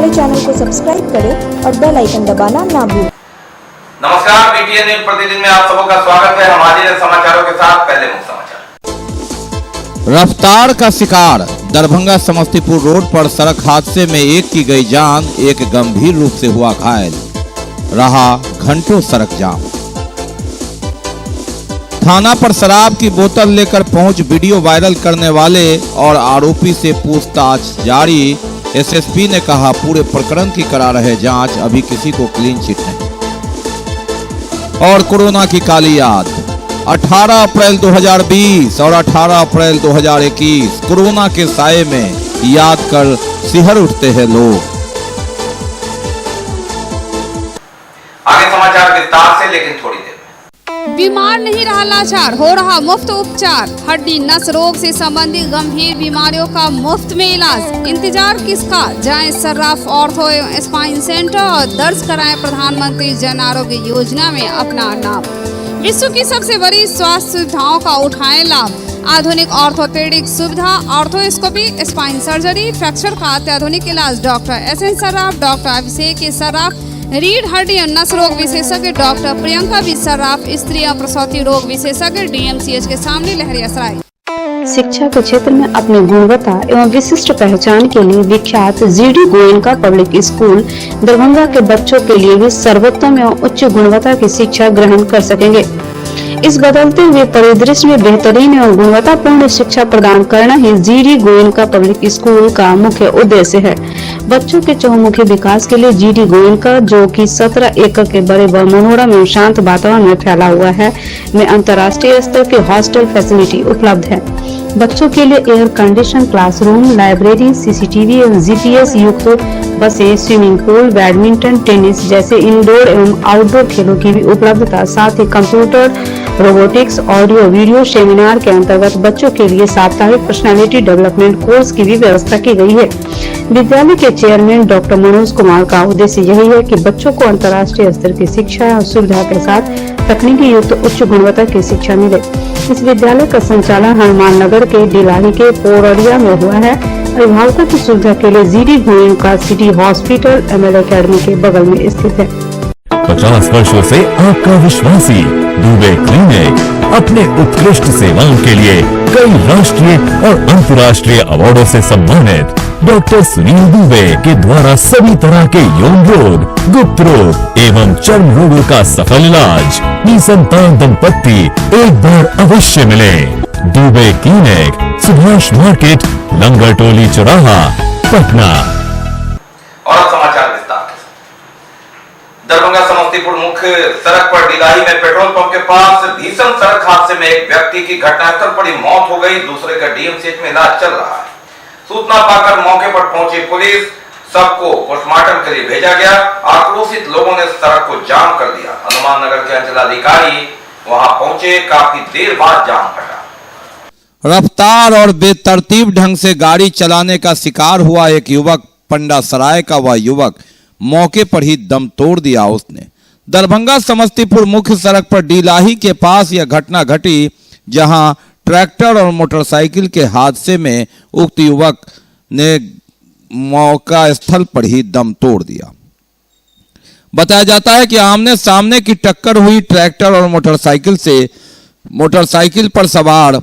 हमारे चैनल को सब्सक्राइब करें और बेल आइकन दबाना ना भूलें। नमस्कार, बीटीएन न्यूज प्रतिदिन में आप सबका स्वागत है। हम हाजिर हैं समाचारों के साथ। पहले मुख्य समाचार। रफ्तार का शिकार, दरभंगा समस्तीपुर रोड पर सड़क हादसे में एक की गई जान, एक गंभीर रूप से हुआ घायल, रहा घंटों सड़क जाम। थाना पर शराब की बोतल लेकर पहुंच वीडियो वायरल करने वाले और आरोपी से पूछताछ जारी। एसएसपी ने कहा, पूरे प्रकरण की करा रहे जांच, अभी किसी को क्लीन चिट नहीं। और कोरोना की काली याद, 18 अप्रैल 2020 और 18 अप्रैल 2021 कोरोना के साये में याद कर सिहर उठते हैं लोग। आगे समाचार विस्तार से, लेकिन थोड़ी देर में। बीमार नहीं रहा लाचार, हो रहा मुफ्त उपचार। हड्डी नस रोग से संबंधित गंभीर बीमारियों का मुफ्त में इलाज। इंतजार किसका, जाएं सर्राफ ऑर्थो एवं स्पाइन सेंटर और दर्ज कराएं प्रधानमंत्री जन आरोग्य योजना में अपना नाम। विश्व की सबसे बड़ी स्वास्थ्य सुविधाओं का उठाएं लाभ। आधुनिक ऑर्थोपेडिक सुविधा, ऑर्थोस्कोपी, स्पाइन सर्जरी, फ्रैक्चर का अत्याधुनिक इलाज। डॉक्टर एसएन सर्राफ, डॉक्टर अभिषेक सर्राफ, रीढ़ हड्डी और नस रोग विशेषज्ञ डॉक्टर प्रियंका बी सर्राफ, स्त्री और प्रसूति रोग विशेषज्ञ, डीएमसीएच के सामने लहरियासराय। शिक्षा के क्षेत्र में अपनी गुणवत्ता एवं विशिष्ट पहचान के लिए विख्यात GD Goenka public school Darbhanga के बच्चों के लिए भी सर्वोत्तम एवं उच्च गुणवत्ता की शिक्षा ग्रहण कर सकेंगे। इस बदलते हुए परिदृश्य में बेहतरीन एवं गुणवत्तापूर्ण शिक्षा प्रदान करना ही जीडी गोयनका पब्लिक स्कूल का मुख्य उद्देश्य है। बच्चों के चहुमुखी विकास के लिए जीडी गोयनका, जो कि 17 एकड़ के बड़े व मनोरम एवं शांत वातावरण में फैला हुआ है, में अंतर्राष्ट्रीय स्तर की हॉस्टल फैसिलिटी उपलब्ध है। बच्चों के लिए air condition classroom, library, CCTV एवं जीपीएस युक्त बसें, स्विमिंग पूल, बैडमिंटन, टेनिस जैसे इंडोर एवं आउटडोर खेलों की भी उपलब्धता, साथ ही computer, robotics, audio video seminar के अंतर्गत बच्चों के लिए साप्ताहिक पर्सनालिटी डेवलपमेंट कोर्स की भी व्यवस्था की गई है। विद्यालय के चेयरमैन डॉक्टर मनोज कुमार का उद्देश्य यही है कि बच्चों को अंतर्राष्ट्रीय स्तर की शिक्षा और सुविधा के साथ तकनीकी युक्त उच्च गुणवत्ता की शिक्षा मिले। इस विद्यालय का संचालन हनुमान नगर के डिलाही के पोररिया में हुआ है। अभिभावकों की सुविधा के लिए GD Goenka city hospital ML academy के बगल में स्थित है। 50 वर्षों से आपका विश्वासी दुबे क्लिनिक अपने उत्कृष्ट सेवाओं के लिए कई राष्ट्रीय और अंतर्राष्ट्रीय अवार्डों से सम्मानित डॉक्टर सुनील दुबे के द्वारा सभी तरह के यौन रोग, गुप्त रोग एवं चर्म रोगों का सफल इलाज। निसंतान दंपत्ति एक बार अवश्य मिले। दुबे क्लिनिक, सुभाष मार्केट, लंगर टोली चौराहा, पटना। और समाचार विस्तार से। दरभंगा समस्तीपुर मुख्य सड़क पर डिलाही में पेट्रोल पंप के पास भीषण सड़क हादसे में एक व्यक्ति की घटनास्थल पर ही मौत हो गई, दूसरे का डीएमसीएच में इलाज चल रहा है। सूचना पाकर मौके पर पहुंची पुलिस सबको पोस्टमार्टम के लिए भेजा गया। आक्रोशित लोगों ने सड़क को जाम कर दिया। हनुमान नगर के अंचलाधिकारी वहां पहुंचे, काफी देर बाद जाम हटा। रफ्तार और बेतरतीब ढंग से गाड़ी चलाने का शिकार हुआ एक युवक, पंडा सराय का वह युवक मौके पर ही दम तोड़ दिया उसने। दरभंगा समस्तीपुर मुख्य सड़क पर डिलाही के पास यह घटना घटी, जहां ट्रैक्टर और मोटरसाइकिल के हादसे में उक्त युवक ने मौका स्थल पर ही दम तोड़ दिया। बताया जाता है कि आमने सामने की टक्कर हुई ट्रैक्टर और मोटरसाइकिल से। मोटरसाइकिल पर सवार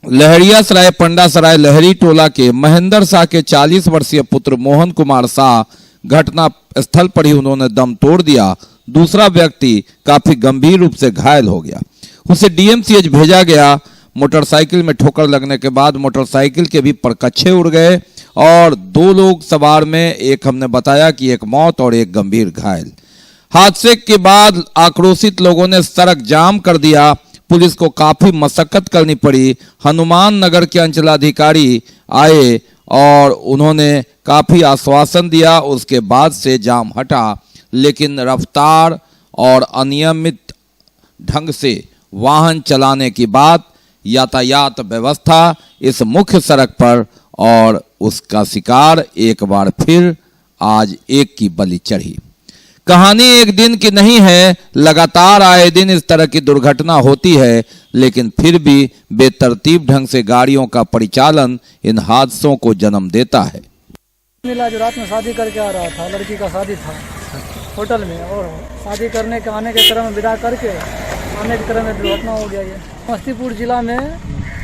लहरियासराय पंडा सराय लहरी टोला के महेंद्र शाह के 40 वर्षीय पुत्र मोहन कुमार शाह घटना स्थल पर ही उन्होंने दम तोड़ दिया। दूसरा व्यक्ति काफी गंभीर रूप से घायल हो गया, उसे डीएमसीएच भेजा गया। मोटरसाइकिल में ठोकर लगने के बाद मोटरसाइकिल के भी परकच्छे उड़ गए और 2 लोग सवार में, एक हमने बताया कि एक मौत और एक गंभीर घायल। हादसे के बाद आक्रोशित लोगों ने सड़क जाम कर दिया। पुलिस को काफी मशक्कत करनी पड़ी। हनुमान नगर के अंचलाधिकारी आए और उन्होंने काफी आश्वासन दिया, उसके बाद से जाम हटा। लेकिन रफ्तार और अनियमित ढंग से वाहन चलाने की बात, यातायात व्यवस्था इस मुख्य सड़क पर और उसका शिकार एक बार फिर आज एक की बलि चढ़ी। कहानी एक दिन की नहीं है, लगातार आए दिन इस तरह की दुर्घटना होती है, लेकिन फिर भी बेतरतीब ढंग से गाड़ियों का परिचालन इन हादसों को जन्म देता है। मिला जो रात में शादी करके आ रहा था, लड़की का शादी था होटल में, और शादी करने के आने के क्रम में विदा करके आने के क्रम में दुर्घटना हो गया। ये समस्तीपुर जिला में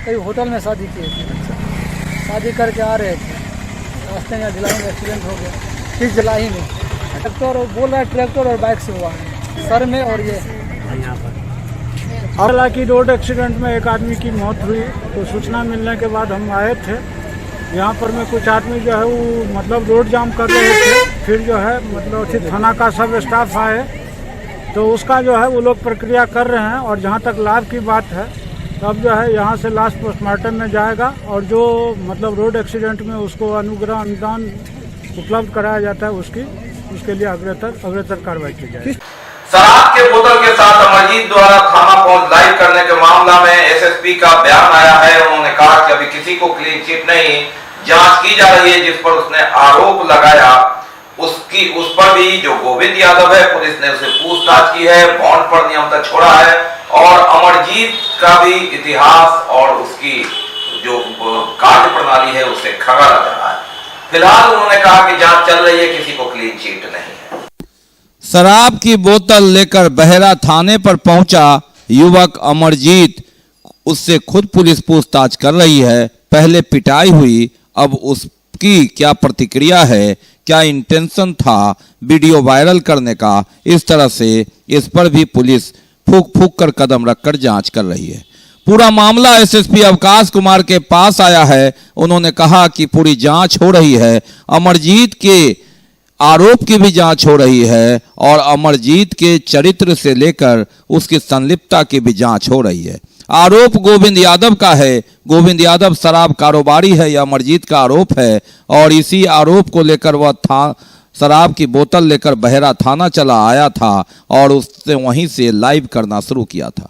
कई होटल में शादी किए थे, शादी करके आ रहे थे, रास्ते में भिलाई में एक्सीडेंट हो गया। 30 जुलाई में ट्रैक्टर और बोल रहा है ट्रैक्टर और बाइक से हुआ है, सर में और ये यहाँ पर। हालांकि रोड एक्सीडेंट में एक आदमी की मौत हुई, तो सूचना मिलने के बाद हम आए थे यहाँ पर। में कुछ आदमी जो है वो मतलब रोड जाम कर रहे थे, फिर जो है मतलब थाना का सब स्टाफ आए, तो उसका जो है वो लोग प्रक्रिया कर रहे हैं। और जहाँ तक लाभ की बात है, तब जो है यहाँ से लाश पोस्टमार्टम में जाएगा, और जो मतलब रोड एक्सीडेंट में उसको अनुग्रह अनुदान उपलब्ध कराया जाता है उसके लिए अग्रतर कार्रवाई की जाएगी। शराब के बोतल के साथ अमरजीत द्वारा थाना पहुंच लाइव करने के मामला में एसएसपी का बयान आया है। उन्होंने कहा कि अभी किसी को क्लीन चिट नहीं, जांच की जा रही है। जिस पर उसने आरोप लगाया उस पर भी जो गोविंद यादव है, पुलिस ने उसे पूछताछ की है, बॉन्ड पर नियमतः छोड़ा है, और अमरजीत का भी इतिहास और उसकी जो कार्य प्रणाली है उससे खगड़ा जा रहा है। फिलहाल उन्होंने कहा कि जांच चल रही है, किसी को क्लीन चिट नहीं है। शराब की बोतल लेकर बहेरा थाने पर पहुंचा युवक अमरजीत, उससे खुद पुलिस पूछताछ कर रही है। पहले पिटाई हुई, अब उसकी क्या प्रतिक्रिया है, क्या इंटेंशन था वीडियो वायरल करने का, इस तरह से इस पर भी पुलिस फूक फूक कर कदम रखकर जांच कर रही है। पूरा मामला एसएसपी अवकाश कुमार के पास आया है। उन्होंने कहा कि पूरी जांच हो रही है, अमरजीत के आरोप की भी जांच हो रही है, और अमरजीत के चरित्र से लेकर उसकी संलिप्तता की भी जांच हो रही है। आरोप गोविंद यादव का है। गोविंद यादव शराब कारोबारी है, यह अमरजीत का आरोप है, और इसी आरोप को लेकर वह शराब की बोतल लेकर बहेरा थाना चला आया था और उससे वहीं से लाइव करना शुरू किया था।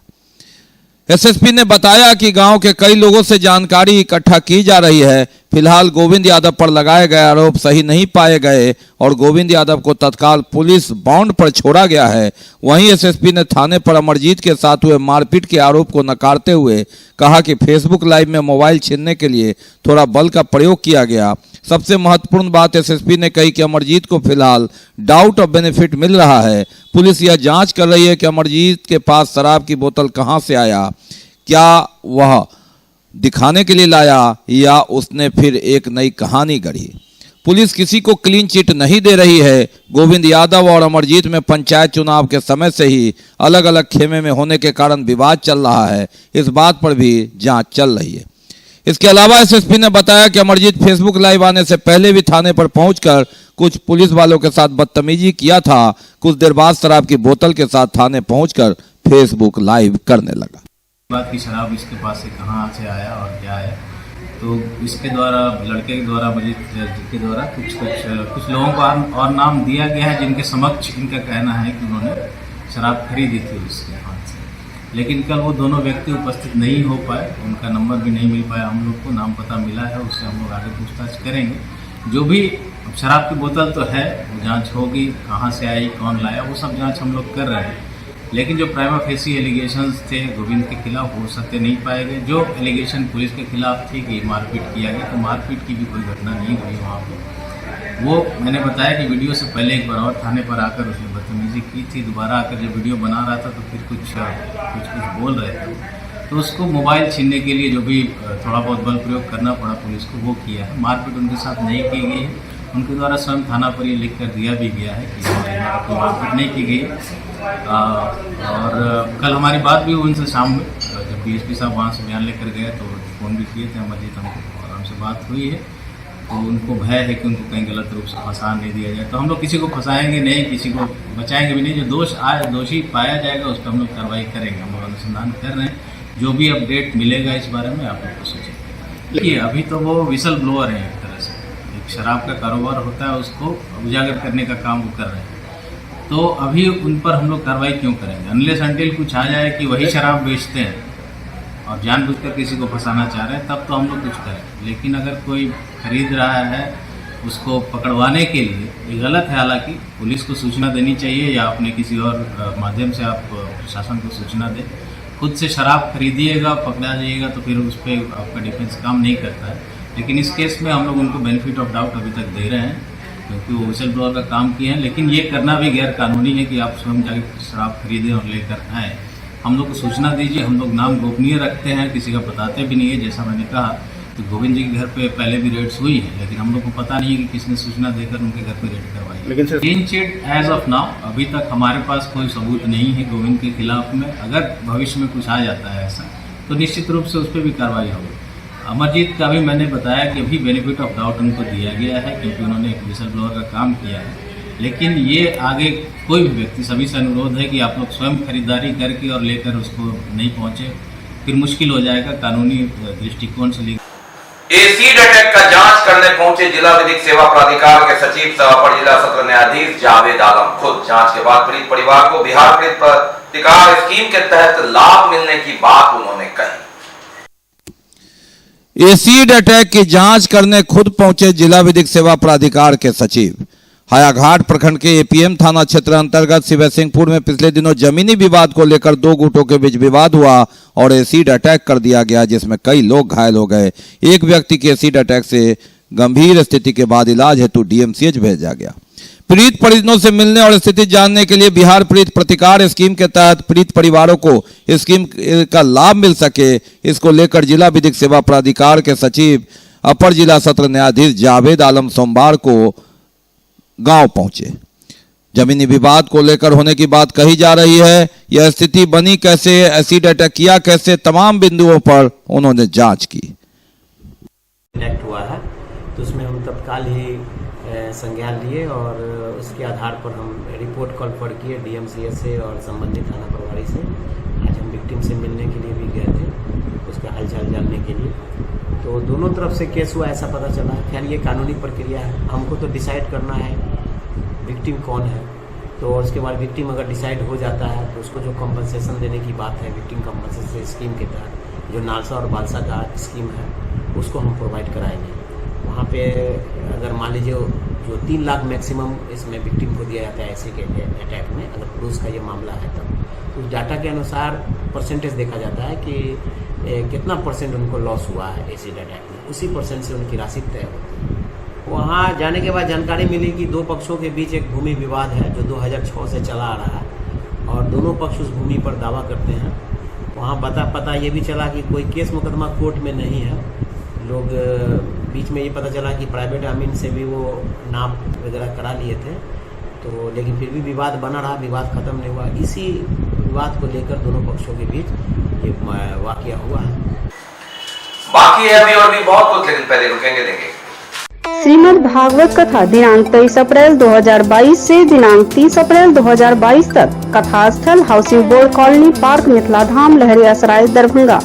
एसएसपी ने बताया कि गांव के कई लोगों से जानकारी इकट्ठा की जा रही है। फिलहाल गोविंद यादव पर लगाए गए आरोप सही नहीं पाए गए और गोविंद यादव को तत्काल पुलिस बॉन्ड पर छोड़ा गया है। वहीं एसएसपी ने थाने पर अमरजीत के साथ हुए मारपीट के आरोप को नकारते हुए कहा कि फेसबुक लाइव में मोबाइल छीनने के लिए थोड़ा बल का प्रयोग किया गया। सबसे महत्वपूर्ण बात एसएसपी ने कही कि अमरजीत को फिलहाल डाउट ऑफ बेनिफिट मिल रहा है। पुलिस यह जांच कर रही है कि अमरजीत के पास शराब की बोतल कहां से आया, क्या वह दिखाने के लिए लाया या उसने फिर एक नई कहानी गढ़ी। पुलिस किसी को क्लीन चिट नहीं दे रही है। गोविंद यादव और अमरजीत में पंचायत चुनाव के समय से ही अलग अलग खेमे में होने के कारण विवाद चल रहा है। इस बात पर भी जांच चल रही है। इसके अलावा एसएसपी ने बताया कि अमरजीत फेसबुक लाइव आने से पहले भी थाने पर पहुंचकर कुछ पुलिस वालों के साथ बदतमीजी किया था। कुछ देर बाद शराब की बोतल के साथ थाने पहुंचकर फेसबुक लाइव करने लगा। बात की शराब इसके पास से कहाँ से आया और क्या है, तो इसके द्वारा लड़के के द्वारा अमरजीत के द्वारा कुछ लोगों को और नाम दिया गया है जिनके समक्ष इनका कहना है कि उन्होंने शराब खरीदी थी उसके हाथ से। लेकिन कल वो दोनों व्यक्ति उपस्थित नहीं हो पाए, उनका नंबर भी नहीं मिल पाया। हम लोग को नाम पता मिला है, उससे हम लोग आगे पूछताछ करेंगे। जो भी शराब की बोतल तो है, वो जाँच होगी, कहाँ से आई, कौन लाया, वो सब जाँच हम लोग कर रहे हैं। लेकिन जो प्राइमा फेसी एलिगेशंस थे गोविंद के खिलाफ वो सत्य नहीं पाए गए। जो एलिगेशन पुलिस के खिलाफ थी कि मारपीट किया गया, तो मारपीट की भी कोई घटना नहीं हुई वहाँ पर। वो मैंने बताया कि वीडियो से पहले एक बार और थाने पर आकर उसने बदतमीजी की थी। दोबारा आकर जब वीडियो बना रहा था तो फिर कुछ बोल रहे थे, तो उसको मोबाइल छीनने के लिए जो भी थोड़ा बहुत बल प्रयोग करना पड़ा पुलिस को, वो किया है। मारपीट उनके साथ नहीं की गई है। उनके द्वारा स्वयं थाना पर ये लिख कर दिया भी गया है कि कोई मारपीट नहीं की गई। और कल हमारी बात भी उनसे शाम में, जब डीएसपी साहब वहाँ से बयान लेकर गए तो फ़ोन भी किए थे अमरजीत हमको, और हमसे बात हुई है। तो उनको भय है कि उनको कहीं गलत रूप से फंसा नहीं दिया जाए। तो हम लोग किसी को फंसाएंगे नहीं, किसी को बचाएंगे भी नहीं। जो दोषी पाया जाएगा उस पर हम लोग कार्रवाई करेंगे। हम लोग अनुसंधान कर रहे हैं, जो भी अपडेट मिलेगा इस बारे में आप लोग को सूचित। देखिए अभी तो वो विसल ब्लोअर हैं एक तरह से, एक शराब का कारोबार होता है उसको उजागर करने का काम वो कर रहे हैं। तो अभी उन पर हम लोग कार्रवाई क्यों करेंगे, अनलेस अनटिल कुछ आ जाए कि वही शराब बेचते हैं और जानबूझकर किसी को फंसाना चाह रहे हैं, तब तो हम लोग कुछ करें। लेकिन अगर कोई खरीद रहा है उसको पकड़वाने के लिए ये गलत है। हालांकि पुलिस को सूचना देनी चाहिए या अपने किसी और माध्यम से आप प्रशासन को सूचना दें। खुद से शराब खरीदिएगा, पकड़ा जाइएगा तो फिर उस पर आपका डिफेंस काम नहीं करता है। लेकिन इस केस में हम लोग उनको बेनिफिट ऑफ डाउट अभी तक दे रहे हैं। क्योंकि वो विसल ब्लोअर का काम किए हैं, लेकिन ये करना भी गैर कानूनी है कि आप स्वयं जाकर शराब खरीदें और लेकर आएँ। हम लोग को सूचना दीजिए, हम लोग नाम गोपनीय रखते हैं, किसी का बताते भी नहीं है। जैसा मैंने कहा कि गोविंद जी के घर पे पहले भी रेड्स हुई है, लेकिन हम लोग को पता नहीं है कि किसने सूचना देकर उनके घर पे रेड करवाई। लेकिन clean chit as of now अभी तक हमारे पास कोई सबूत नहीं है गोविंद के खिलाफ में। अगर भविष्य में कुछ आ जाता है ऐसा तो निश्चित रूप से उस पर भी कार्रवाई होगी। अमरजीत का भी मैंने बताया कि अभी बेनिफिट ऑफ डाउट उनको दिया गया है, क्योंकि उन्होंने एक विसल ब्लोअर का काम किया है। लेकिन ये आगे कोई भी व्यक्ति, सभी से अनुरोध है कि आप लोग स्वयं खरीदारी करके और लेकर उसको नहीं पहुंचे, फिर मुश्किल हो जाएगा कानूनी दृष्टिकोण से। एसिड अटैक का जांच करने पहुंचे जिला विधिक सेवा प्राधिकार के सचिव सह अपर जिला सत्र न्यायाधीश जावेद आलम खुद जांच के बाद पीड़ित परिवार को बिहार पीड़ित प्रतिकार स्कीम के तहत लाभ मिलने की बात उन्होंने कही। एसिड अटैक की जांच करने खुद पहुंचे जिला विधिक सेवा प्राधिकार के सचिव। हायाघाट प्रखंड के एपीएम थाना क्षेत्र अंतर्गत शिव सिंहपुर में पिछले दिनों जमीनी विवाद को लेकर दो गुटों के बीच विवाद हुआ और एसिड अटैक कर दिया गया, जिसमें कई लोग घायल हो गए। एक व्यक्ति की एसिड अटैक से गंभीर स्थिति के बाद इलाज हेतु डीएमसीएच भेजा गया। पीड़ित परिजनों से मिलने और स्थिति जानने के लिए बिहार पीड़ित प्रतिकार स्कीम के तहत पीड़ित परिवारों को स्कीम का लाभ मिल सके, इसको लेकर जिला विधिक सेवा प्राधिकार के सचिव अपर जिला सत्र न्यायाधीश जावेद आलम सोमवार को गांव पहुंचे। जमीनी विवाद को लेकर होने की बात कही जा रही है। यह स्थिति बनी कैसे, एसिड अटैक किया कैसे, तमाम बिंदुओं पर उन्होंने जांच की। अटैक हुआ है तो उसमें हम तत्काल ही संज्ञान लिए और उसके आधार पर हम रिपोर्ट कॉल पर किए डीएमसीएच से और संबंधित थाना प्रभारी से। आज हम विक्टिम से मिलने के लिए भी गए थे, उसका हालचाल जानने के लिए। तो दोनों तरफ से केस हुआ ऐसा पता चला है। खैर ये कानूनी प्रक्रिया है, हमको तो डिसाइड करना है विक्टिम कौन है। तो उसके बाद विक्टिम अगर डिसाइड हो जाता है तो उसको जो कंपनसेशन देने की बात है विक्टिम कंपनसेशन स्कीम के तहत, जो नालसा और बालसा का स्कीम है, उसको हम प्रोवाइड कराएंगे। वहाँ पे अगर मान लीजिए जो 3 लाख मैक्सिमम इसमें विक्टिम को दिया जाता है ऐसे के अटैक में, अगर पुरुष का ये मामला है तब तो उस डाटा के अनुसार परसेंटेज देखा जाता है कि कितना परसेंट उनको लॉस हुआ है एसिड अटैक में, उसी परसेंट से उनकी राशि तय होती है। वहाँ जाने के बाद जानकारी मिली कि दो पक्षों के बीच एक भूमि विवाद है जो 2006 से चला आ रहा है और दोनों पक्ष उस भूमि पर दावा करते हैं। वहाँ पता ये भी चला कि कोई केस मुकदमा कोर्ट में नहीं है। लोग बीच में ये पता चला कि प्राइवेट अमीन से भी वो नाप वगैरह करा लिए थे, तो लेकिन फिर भी विवाद बना रहा, विवाद खत्म नहीं हुआ। इसी विवाद को लेकर दोनों पक्षों के बीच ये वाकया हुआ है। बाकी है अभी और भी बहुत कुछ, लेकिन पहले रुकेंगे देंगे। श्रीमद् भागवत कथा दिनांक 23 अप्रैल 2022 से दिनांक 30 अप्रैल 2022 तक कथा स्थल housing board colony park Mithila Dham Laheriasarai Darbhanga.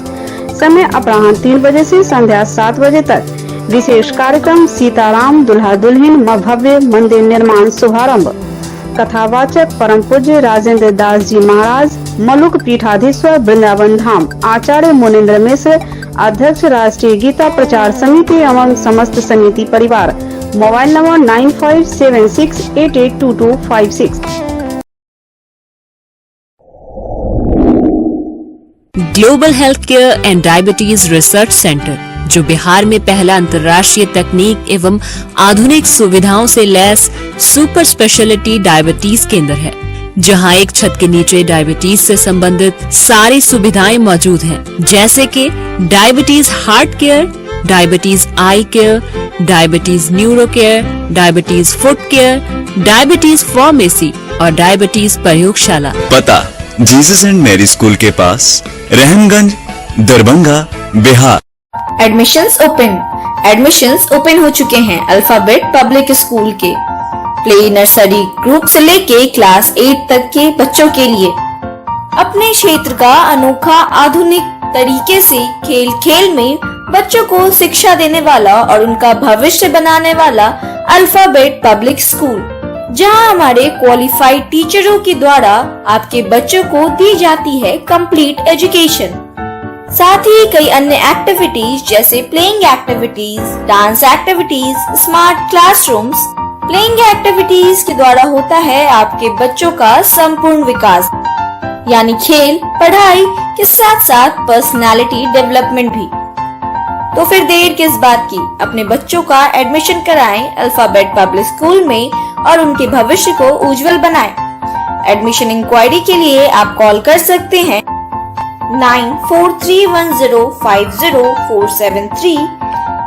समय अपराह्न 3 बजे से संध्या 7 बजे तक। विशेष कार्यक्रम सीताराम दुल्हा दुल्हन भव्य मंदिर निर्माण शुभारंभ। कथावाचक परम पूज्य राजेंद्र दास जी महाराज, मलुक पीठाधीश्वर वृंदावन धाम। आचार्य मुनीन्द्र मिश्र, अध्यक्ष राष्ट्रीय गीता प्रचार समिति एवं समस्त समिति परिवार। Mobile number 9576882256। Global health care and diabetes research centre, जो बिहार में पहला अंतर्राष्ट्रीय तकनीक एवं आधुनिक सुविधाओं से लैस सुपर स्पेशलिटी डायबिटीज केंद्र है, जहां एक छत के नीचे डायबिटीज से संबंधित सारी सुविधाएं मौजूद हैं, जैसे कि diabetes heart care, diabetes eye care, diabetes neuro care, diabetes foot care, diabetes pharmacy और डायबिटीज प्रयोगशाला। पता जीसस एंड मेरी स्कूल के पास, रहमगंज, दरभंगा, बिहार। एडमिशंस ओपन हो चुके हैं अल्फाबेट पब्लिक स्कूल के प्ले नर्सरी ग्रुप से लेके क्लास 8 तक के बच्चों के लिए। अपने क्षेत्र का अनोखा आधुनिक तरीके से खेल खेल में बच्चों को शिक्षा देने वाला और उनका भविष्य बनाने वाला अल्फाबेट पब्लिक स्कूल, जहां हमारे क्वालिफाइड टीचरों के द्वारा आपके बच्चों को दी जाती है कंप्लीट एजुकेशन। साथ ही कई अन्य एक्टिविटीज जैसे playing activities, dance activities, smart classrooms. Playing activities के द्वारा होता है आपके बच्चों का संपूर्ण विकास, यानी खेल पढ़ाई के साथ साथ पर्सनालिटी डेवलपमेंट भी। तो फिर देर किस बात की, अपने बच्चों का एडमिशन कराएं अल्फाबेट पब्लिक स्कूल में और उनके भविष्य को उज्जवल बनाएं। एडमिशन इंक्वायरी के लिए आप कॉल कर सकते हैं 9431050473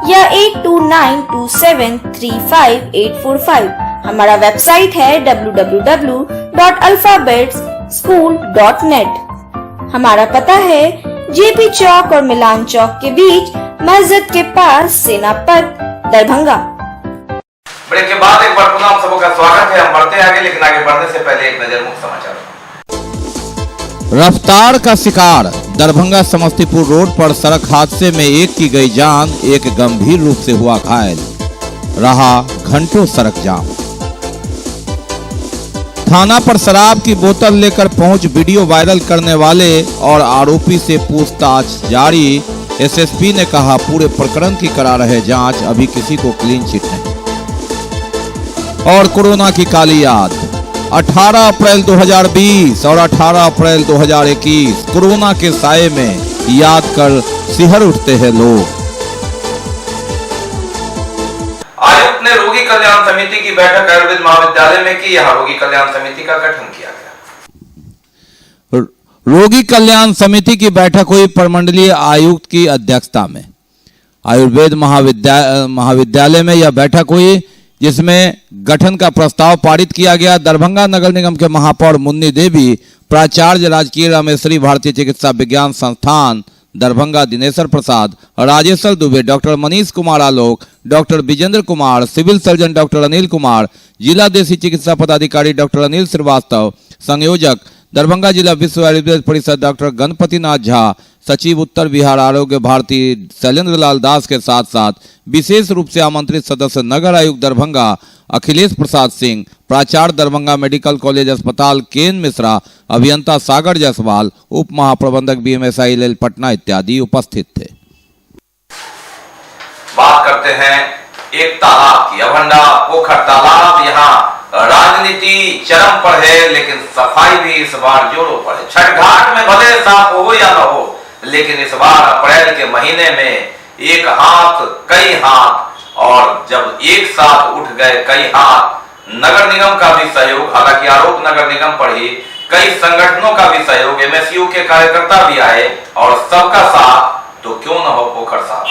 या 8292735845। हमारा वेबसाइट है www.alphabetschool.net। हमारा पता है जेपी चौक और मिलान चौक के बीच मस्जिद के पास सेनापत दरभंगा। ब्रेक के बाद एक बार पुनः आप सबों का स्वागत है। हम बढ़ते आगे, लेकिन आगे बढ़ने से पहले एक नजर मुख्य समाचार। रफ्तार का शिकार, दरभंगा समस्तीपुर रोड पर सड़क हादसे में एक की गई जान, एक गंभीर रूप से हुआ घायल, रहा घंटों सड़क जाम। थाना पर शराब की बोतल लेकर पहुंच वीडियो वायरल करने वाले और आरोपी से पूछताछ जारी। एसएसपी ने कहा पूरे प्रकरण की करा रहे जांच, अभी किसी को क्लीन चिट नहीं। और कोरोना की काली याद, 18 अप्रैल 2020 और 18 अप्रैल 2021 कोरोना के साये में याद कर सिहर उठते हैं लोग। आयुक्त ने रोगी कल्याण समिति की बैठक आयुर्वेद महाविद्यालय में की। यहाँ रोगी कल्याण समिति का गठन किया गया। रोगी कल्याण समिति की बैठक हुई प्रमंडलीय आयुक्त की अध्यक्षता में। आयुर्वेद महाविद्यालय में यह बैठक हुई, जिसमें गठन का प्रस्ताव पारित किया गया। दरभंगा नगर निगम के महापौर मुन्नी देवी, प्राचार्य राजकीय रामेश्वरी भारतीय चिकित्सा विज्ञान संस्थान Darbhanga Dineshwar Prasad, Rajeshwar Dubey, doctor Manish Kumar Alok, doctor Vijendra Kumar, civil surgeon doctor Anil Kumar, जिला देशी चिकित्सा पदाधिकारी डॉक्टर अनिल श्रीवास्तव, संयोजक दरभंगा जिला विश्व आयुर्वेद परिषद डॉक्टर गणपति नाथ झा, सचिव उत्तर बिहार आरोग्य भारती शैलेंद्र लाल दास के साथ साथ विशेष रूप से आमंत्रित सदस्य नगर आयुक्त दरभंगा अखिलेश प्रसाद सिंह, प्राचार्य दरभंगा मेडिकल कॉलेज अस्पताल केन मिश्रा, अभियंता सागर जायसवाल, उप महाप्रबंधक BMSILL पटना इत्यादि उपस्थित थे। बात करते हैं एक तालाब की, अभंडा पोखर तालाब। यहाँ राजनीति चरम पर है, लेकिन सफाई भी इस बार जोरों पर है। छठ घाट में भले साफ हो या न हो, लेकिन इस बार अप्रैल के महीने में एक हाथ कई हाथ, और जब एक साथ उठ गए कई हाथ, नगर निगम का भी सहयोग, हालांकि आरोप नगर निगम पर ही, कई संगठनों का भी सहयोग, MSU के कार्यकर्ता भी आए और सबका साथ, तो क्यों न हो पोखर साफ।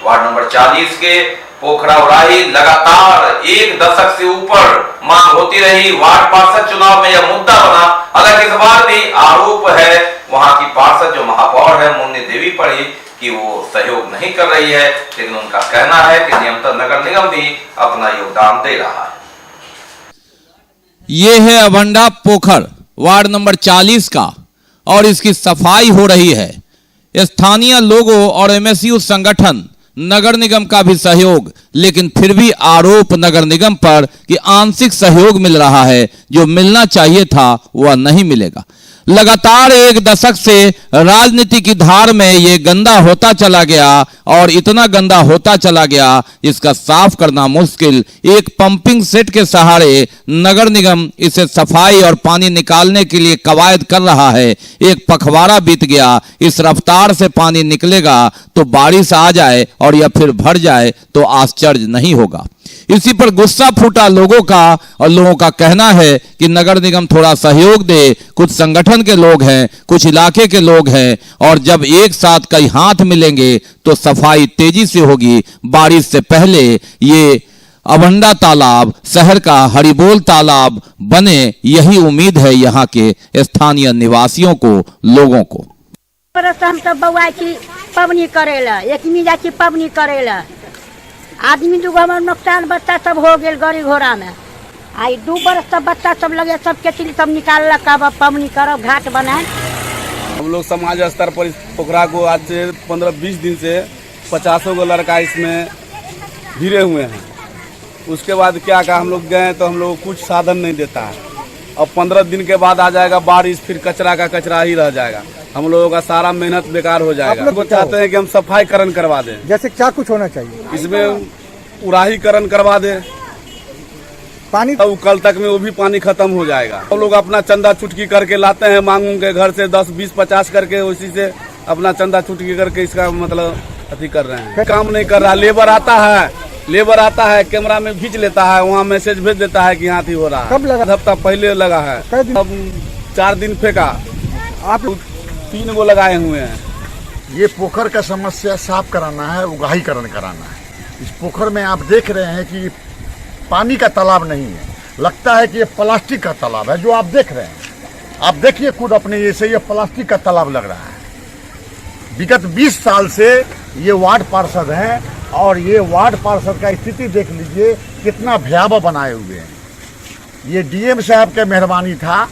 वार्ड नंबर 40 के पोखरा उराही लगातार एक दशक से ऊपर मांग होती रही। वार्ड पार्षद चुनाव में यह मुद्दा बना। हालांकि इस बार भी आरोप है वहां की पार्षद जो महापौर है मुन्नी देवी पर ही कि वो सहयोग नहीं कर रही है, लेकिन उनका कहना है कि नियंत्रण नगर निगम भी अपना योगदान दे रहा है। ये है अभंडा पोखर वार्ड नंबर 40 का, और इसकी सफाई हो रही है। स्थानीय लोगों और MSU संगठन, नगर निगम का भी सहयोग, लेकिन फिर भी आरोप नगर निगम पर कि आंशिक सहयोग मिल रहा है, जो मिलना चाहिए था वह नहीं मिलेगा। लगातार एक दशक से राजनीति की धार में ये गंदा होता चला गया, और इतना गंदा होता चला गया इसका साफ करना मुश्किल। एक पंपिंग सेट के सहारे नगर निगम इसे सफाई और पानी निकालने के लिए कवायद कर रहा है। एक पखवाड़ा बीत गया, इस रफ्तार से पानी निकलेगा तो बारिश आ जाए और या फिर भर जाए तो आश्चर्य नहीं होगा। इसी पर गुस्सा फूटा लोगों का, और लोगों का कहना है कि नगर निगम थोड़ा सहयोग दे। कुछ संगठन के लोग हैं, कुछ इलाके के लोग हैं, और जब एक साथ कई हाथ मिलेंगे तो सफाई तेजी से होगी। बारिश से पहले ये अभंडा तालाब शहर का हरिबोल तालाब बने, यही उम्मीद है यहाँ के स्थानीय निवासियों को, लोगों को। हम सब बउआ की पबनी करेला, एक मिजा की पबनी करेला। आदमी दुगो हमर नुकसान बच्चा सब हो गए गाड़ी घोड़ा में। आई 2 बरस सब बच्चा सब लगे, सब केचली सब निकालक, अब पबनी करब, घाट बनाए। हम लोग समाज स्तर पर इस पोखरा को आज से 15-20 दिन से 50 गो लड़का इसमें भिड़े हुए हैं। उसके बाद क्या कहा, हम लोग गए तो हम लोग कुछ साधन नहीं देता है। अब 15 दिन के बाद आ जाएगा बारिश, फिर कचरा का कचरा ही रह जाएगा। हम लोगों का सारा मेहनत बेकार हो जाएगा। हम लोग चाहते हैं कि हम सफाईकरण करवा दें। जैसे क्या कुछ होना चाहिए इसमें? उराहीकरण करवा दें, पानी तो कल तक में वो भी पानी खत्म हो जाएगा। हम लोग अपना चंदा चुटकी करके लाते हैं, मांगू के घर से 10, 20, 50 करके, उसी से अपना चंदा चुटकी करके इसका मतलब अति कर रहे हैं। काम नहीं कर रहा, लेबर आता है कैमरा में खींच लेता है, वहाँ मैसेज भेज देता है कि यहाँ थी हो रहा है। कब लगा? हफ्ता पहले लगा है, अब 4 दिन फेंका, आप 3 गो लगाए हुए हैं। ये पोखर का समस्या साफ कराना है, उगाहीकरण कराना है। इस पोखर में आप देख रहे हैं कि पानी का तालाब नहीं है, लगता है कि ये प्लास्टिक का तालाब है जो आप देख रहे हैं। आप देखिए खुद अपने ये से, ये प्लास्टिक का तालाब लग रहा है। विगत 20 साल से ये वार्ड पार्षद हैं और ये वार्ड पार्षद का स्थिति देख लीजिए कितना भयावह बनाए हुए हैं। ये डीएम साहब का मेहरबानी था,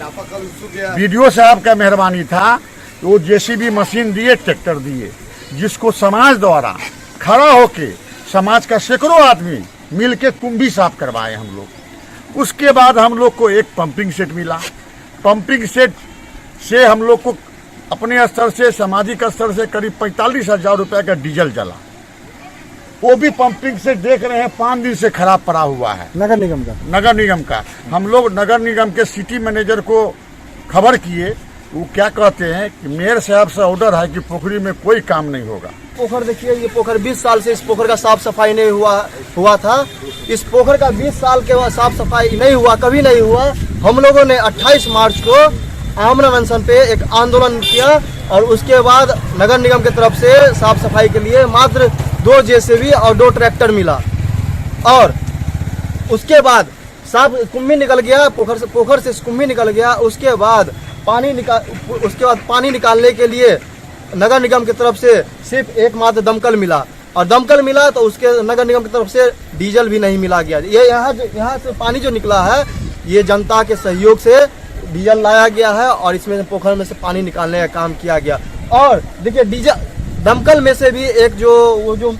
बीडीओ साहब का मेहरबानी था, वो जेसीबी मशीन दिए, ट्रैक्टर दिए, जिसको समाज द्वारा खड़ा होके समाज का सैकड़ों आदमी मिल के कुंभी साफ करवाए हम लोग। उसके बाद हम लोग को एक पंपिंग सेट मिला। पंपिंग सेट से हम लोग को अपने स्तर से, सामाजिक स्तर से करीब 45,000 रुपये का डीजल जला। वो भी पंपिंग सेट देख रहे हैं 5 दिन से खराब पड़ा हुआ है। नगर निगम का हम लोग नगर निगम के सिटी मैनेजर को खबर किए, वो क्या कहते हैं कि मेयर साहब से ऑर्डर है कि पोखरी में कोई काम नहीं होगा। पोखर देखिए, ये पोखर 20 साल से इस पोखर का साफ सफाई नहीं हुआ था। इस पोखर का 20 साल के बाद साफ सफाई नहीं हुआ, कभी नहीं हुआ। हम लोगों ने 28 मार्च को आमना अनशन पे एक आंदोलन किया और उसके बाद नगर निगम की तरफ से साफ सफाई के लिए मात्र 2 जेसीबी और 2 ट्रैक्टर मिला और उसके बाद साफ कुम्भी निकल गया, पोखर से कुम्भी निकल गया। उसके बाद पानी निकालने के लिए नगर निगम की तरफ से सिर्फ एकमात्र दमकल मिला और दमकल मिला तो उसके नगर निगम की तरफ से डीजल भी नहीं मिला गया। ये यहाँ से पानी जो निकला है ये जनता के सहयोग से डीजल लाया गया है और इसमें पोखर में से पानी निकालने का काम किया गया। और देखिए डीजल दमकल में से भी एक वो जो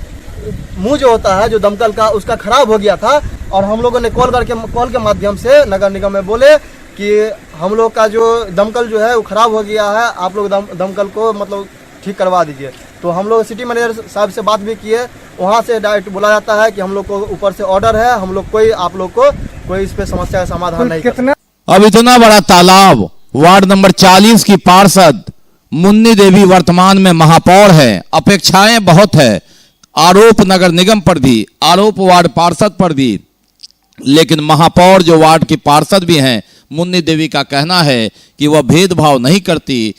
मुंह जो होता है जो दमकल का, उसका खराब हो गया था और हम लोगों ने कॉल के माध्यम से नगर निगम में बोले कि हम लोग का जो दमकल जो है वो खराब हो गया है, आप लोग दमकल को मतलब ठीक करवा दीजिए। तो हम लोग सिटी मैनेजर साहब से बात भी किए, वहाँ से डायरेक्ट बोला जाता है कि हम लोग को ऊपर से ऑर्डर है, हम लोग आप लोग को कोई इस पे समस्या का समाधान नहीं कर। अब इतना बड़ा तालाब वार्ड नंबर 40 की पार्षद मुन्नी देवी वर्तमान में महापौर है। अपेक्षाएं बहुत है, आरोप नगर निगम पर भी, आरोप वार्ड पार्षद पर भी, लेकिन महापौर जो वार्ड की पार्षद भी हैं मुन्नी देवी का कहना है कि वह भेदभाव नहीं करती।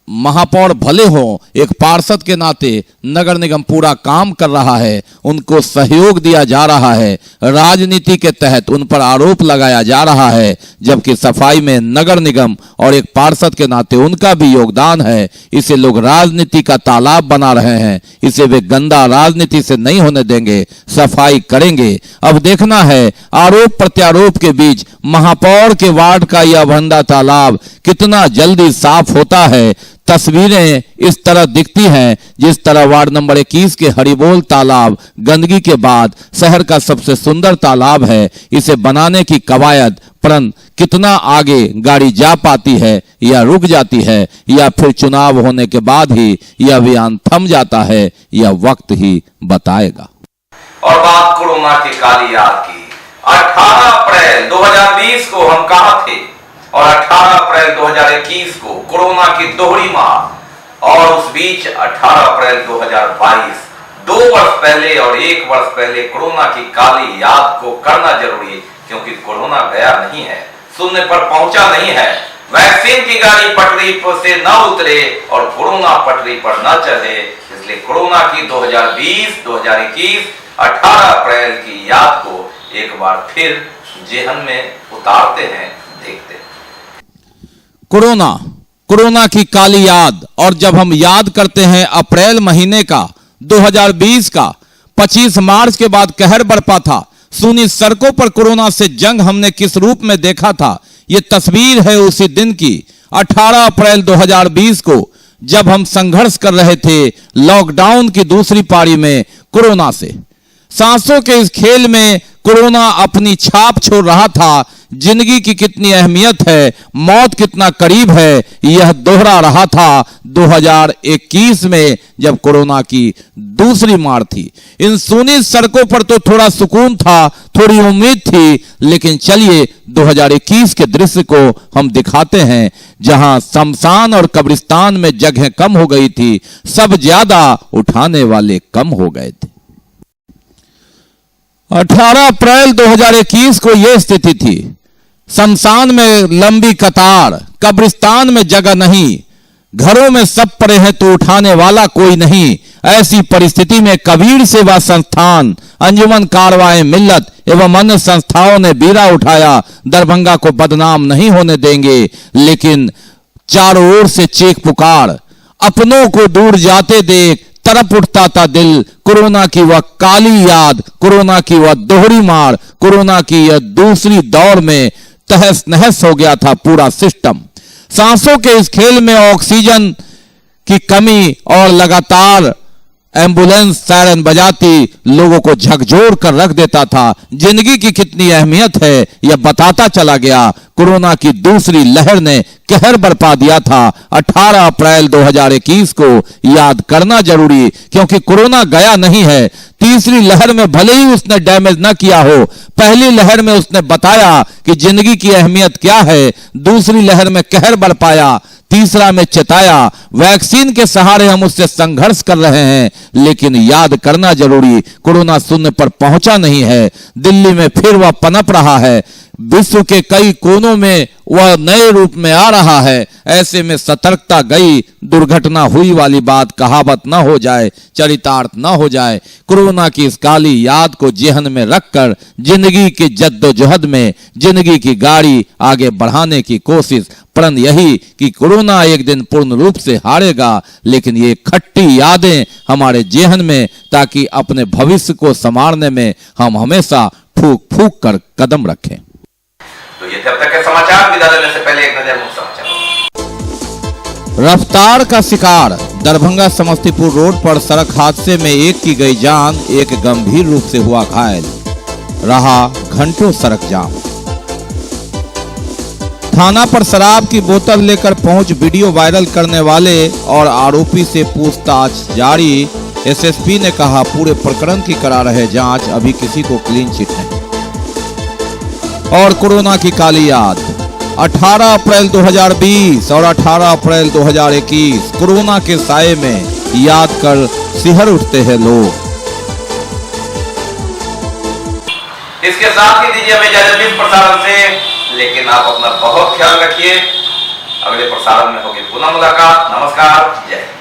महापौर भले हो, एक पार्षद के नाते नगर निगम पूरा काम कर रहा है, उनको सहयोग दिया जा रहा है, राजनीति के तहत उन पर आरोप लगाया जा रहा है, जबकि सफाई में नगर निगम और एक पार्षद के नाते उनका भी योगदान है। इसे लोग राजनीति का तालाब बना रहे हैं, इसे वे गंदा राजनीति से नहीं होने देंगे, सफाई करेंगे। अब देखना है आरोप प्रत्यारोप के बीच महापौर के वार्ड का यह भंडा तालाब कितना जल्दी साफ होता है। तस्वीरें इस तरह दिखती हैं जिस तरह वार्ड नंबर 21 के हरिबोल तालाब गंदगी के बाद शहर का सबसे सुंदर तालाब है। इसे बनाने की कवायद परंतु कितना आगे गाड़ी जा पाती है या रुक जाती है या फिर चुनाव होने के बाद ही यह अभियान थम जाता है, यह वक्त ही बताएगा। और बात कोरोना की काली याद की। 18 अप्रैल 2020 को हम कहां थे और 18 अप्रैल 2021 को कोरोना की दोहरी मार और उस बीच 18 अप्रैल 2022 2 वर्ष पहले और 1 वर्ष पहले कोरोना की काली याद को करना जरूरी है, क्योंकि कोरोना गया नहीं है, सुनने पर पहुंचा नहीं है। वैक्सीन की गाड़ी पटरी पर से न उतरे और कोरोना पटरी पर न चढ़े, इसलिए कोरोना की 2020-2021 18 अप्रैल की याद को एक बार फिर जेहन में उतारते हैं, देखते हैं। कोरोना की काली याद। और जब हम याद करते हैं अप्रैल महीने का 2020 का 25 मार्च के बाद कहर बरपा था, सूनी सड़कों पर कोरोना से जंग हमने किस रूप में देखा था, ये तस्वीर है उसी दिन की 18 अप्रैल 2020 को, जब हम संघर्ष कर रहे थे लॉकडाउन की दूसरी पारी में कोरोना से। सांसों के इस खेल में कोरोना अपनी छाप छोड़ रहा था, जिंदगी की कितनी अहमियत है, मौत कितना करीब है, यह दोहरा रहा था 2021 में जब कोरोना की दूसरी मार थी। इन सूनी सड़कों पर तो थोड़ा सुकून था, थोड़ी उम्मीद थी, लेकिन चलिए 2021 के दृश्य को हम दिखाते हैं, जहां शमशान और कब्रिस्तान में जगह कम हो गई थी, सब ज्यादा उठाने वाले कम हो गए थे। 18 अप्रैल 2021 को यह स्थिति थी। शमशान में लंबी कतार, कब्रिस्तान में जगह नहीं, घरों में सब पड़े हैं तो उठाने वाला कोई नहीं। ऐसी परिस्थिति में कबीर सेवा संस्थान, अंजुमन कारवाए मिल्लत एवं अन्य संस्थाओं ने बीड़ा उठाया, दरभंगा को बदनाम नहीं होने देंगे। लेकिन चारों ओर से चीख पुकार, अपनों को दूर जाते देख तरफ उठता था दिल। कोरोना की वह काली याद, कोरोना की वह दोहरी मार, कोरोना की यह दूसरी दौर में तहस नहस हो गया था पूरा सिस्टम। सांसों के इस खेल में ऑक्सीजन की कमी और लगातार एम्बुलेंस सायरन बजाती लोगों को झकझोर कर रख देता था। जिंदगी की कितनी अहमियत है यह बताता चला गया। कोरोना की दूसरी लहर ने कहर बरपा दिया था। 18 अप्रैल 2021 को याद करना जरूरी, क्योंकि कोरोना गया नहीं है। तीसरी लहर में भले ही उसने डैमेज न किया हो, पहली लहर में उसने बताया कि जिंदगी की अहमियत क्या है, दूसरी लहर में कहर बरपाया, तीसरा में चेताया। वैक्सीन के सहारे हम उससे संघर्ष कर रहे हैं, लेकिन याद करना जरूरी, कोरोना शून्य पर पहुंचा नहीं है। दिल्ली में फिर वह पनप रहा है, विश्व के कई कोनों में वह नए रूप में आ रहा है। ऐसे में सतर्कता गई, दुर्घटना हुई वाली बात कहावत न हो जाए, चरितार्थ न हो जाए। कोरोना की इस काली याद को जेहन में रखकर जिंदगी की जद्दोजहद में जिंदगी की गाड़ी आगे बढ़ाने की कोशिश, प्रण यही कि कोरोना एक दिन पूर्ण रूप से हारेगा, लेकिन ये खट्टी यादें हमारे जेहन में, ताकि अपने भविष्य को संवारने में हम हमेशा फूक फूक कर कदम रखें। तो ये थे अब तक के समाचार। विदा लेने से पहले एक नजर मुख्य समाचार। रफ्तार का शिकार, दरभंगा समस्तीपुर रोड पर सड़क हादसे में एक की गई जान, एक गंभीर रूप से हुआ घायल, रहा घंटों सड़क जाम। थाना पर शराब की बोतल लेकर पहुंच वीडियो वायरल करने वाले और आरोपी से पूछताछ जारी। एसएसपी ने कहा पूरे प्रकरण की करा रहे जांच, अभी किसी को क्लीन चिट नहीं। और कोरोना की काली याद, 18 अप्रैल 2020 और 18 अप्रैल 2021 कोरोना के साये में याद कर सिहर उठते हैं लोग। इसके साथ ही दीजिए हमें इजाजत इस प्रसारण से, लेकिन आप अपना बहुत ख्याल रखिए। अगले प्रसारण में होगी पुनः मुलाकात। नमस्कार, जय हिंद।